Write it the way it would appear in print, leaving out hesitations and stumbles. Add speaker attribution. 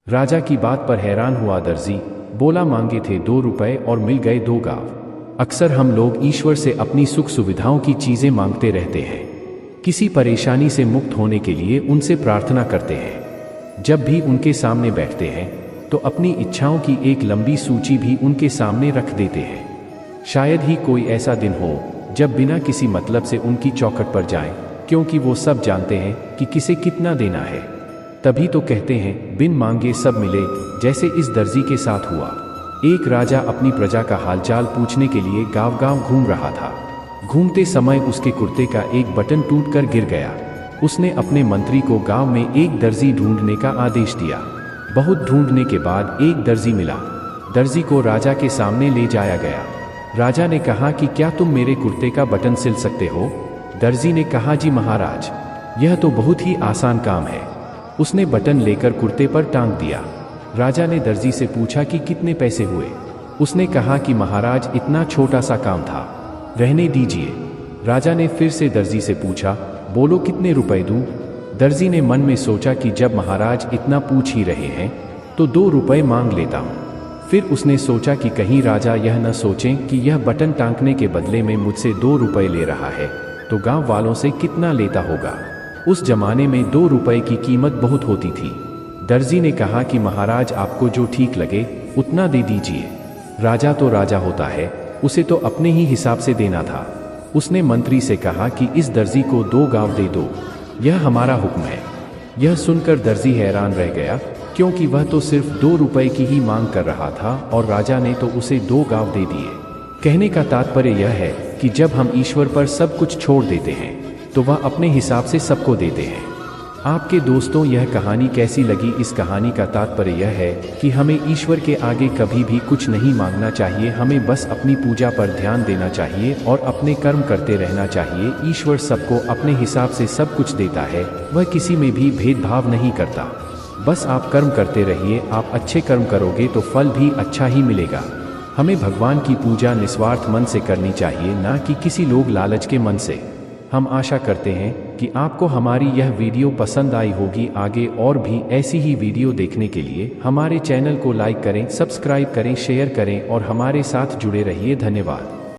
Speaker 1: राजा की बात पर हैरान हुआ दर्जी, बोला मांगे थे 2 रुपए और मिल गए 2 गांव। अक्सर हम लोग ईश्वर से अपनी सुख सुविधाओं की चीज़ें मांगते रहते हैं, किसी परेशानी से मुक्त होने के लिए उनसे प्रार्थना करते हैं। जब भी उनके सामने बैठते हैं तो अपनी इच्छाओं की एक लंबी सूची भी उनके सामने रख देते हैं। शायद ही कोई ऐसा दिन हो जब बिना किसी मतलब से उनकी चौखट पर जाएं, क्योंकि वो सब जानते हैं कि किसे कितना देना है। तभी तो कहते हैं बिन मांगे सब मिले, जैसे इस दर्जी के साथ हुआ। एक राजा अपनी प्रजा का हालचाल पूछने के लिए गांव-गांव घूम रहा था। घूमते समय उसके कुर्ते का एक बटन टूटकर गिर गया। उसने अपने मंत्री को गांव में एक दर्जी ढूंढने का आदेश दिया। बहुत ढूंढने के बाद एक दर्जी मिला। दर्जी को राजा के सामने ले जाया गया। राजा ने कहा कि क्या तुम मेरे कुर्ते का बटन सिल सकते हो? दर्जी ने कहा जी महाराज, यह तो बहुत ही आसान काम है। उसने बटन लेकर कुर्ते पर टांग दिया। राजा ने दर्जी से पूछा कि कितने पैसे हुए? उसने कहा कि महाराज इतना छोटा सा काम था, रहने दीजिए। राजा ने फिर से दर्जी से पूछा, बोलो कितने रुपए दूं? दर्जी ने मन में सोचा कि जब महाराज इतना पूछ ही रहे हैं तो 2 रुपए मांग लेता हूं। फिर उसने सोचा कि कहीं राजा यह न सोचें कि यह बटन टांगने के बदले में मुझसे 2 रुपए ले रहा है, तो गांव वालों से कितना लेता होगा। उस जमाने में 2 रुपए की कीमत बहुत होती थी। दर्जी ने कहा कि महाराज आपको जो ठीक लगे उतना दे दीजिए। राजा तो राजा होता है, उसे तो अपने ही हिसाब से देना था। उसने मंत्री से कहा कि इस दर्जी को 2 गांव दे दो, यह हमारा हुक्म है। यह सुनकर दर्जी हैरान रह गया, क्योंकि वह तो सिर्फ 2 रुपए की ही मांग कर रहा था और राजा ने तो उसे 2 गांव दे दिए। कहने का तात्पर्य यह है कि जब हम ईश्वर पर सब कुछ छोड़ देते हैं तो वह अपने हिसाब से सबको देते हैं। आपके दोस्तों, यह कहानी कैसी लगी? इस कहानी का तात्पर्य यह है कि हमें ईश्वर के आगे कभी भी कुछ नहीं मांगना चाहिए। हमें बस अपनी पूजा पर ध्यान देना चाहिए और अपने कर्म करते रहना चाहिए। ईश्वर सबको अपने हिसाब से सब कुछ देता है, वह किसी में भी भेदभाव नहीं करता। बस आप कर्म करते रहिए। आप अच्छे कर्म करोगे तो फल भी अच्छा ही मिलेगा। हमें भगवान की पूजा निस्वार्थ मन से करनी चाहिए, ना कि किसी लोग लालच के मन से। हम आशा करते हैं कि आपको हमारी यह वीडियो पसंद आई होगी। आगे और भी ऐसी ही वीडियो देखने के लिए हमारे चैनल को लाइक करें, सब्सक्राइब करें, शेयर करें और हमारे साथ जुड़े रहिए। धन्यवाद।